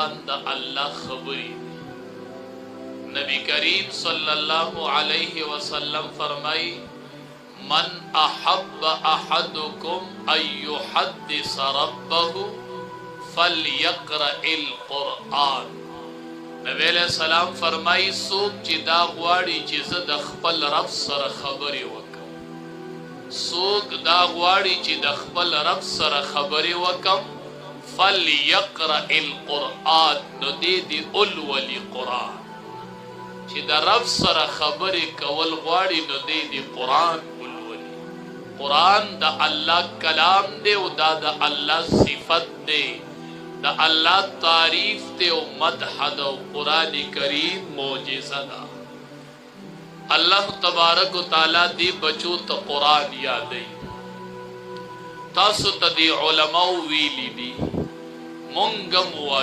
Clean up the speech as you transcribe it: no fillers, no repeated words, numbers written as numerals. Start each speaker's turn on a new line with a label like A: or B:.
A: قرآن دا اللہ خبری. نبی کریم صلی اللہ علیہ وسلم فرمائی من احب احدکم ان یحدث ربہ فلیقرأ القرآن. نبی علیہ السلام فرمائی سوک چی دا غواړي چې زه د خپل رب سره خبرې وکم، سوک دا غواړي چې د خپل رب سره خبرې وکم، فلیقرأ القرآن، نو دی اولولي قرآن. چې د رب سره خبرې کول غواړي نو دی قرآن اولولي. قرآن د الله کلام دی او دا د الله صفت دی، دا اللہ تعریف تے و مدح دا و قرآن کریم موجزہ دا. اللہ تبارک و تعالی دی بچو تا قرآن یادی تاسو تا دی علماء ویلی دی منگم وایو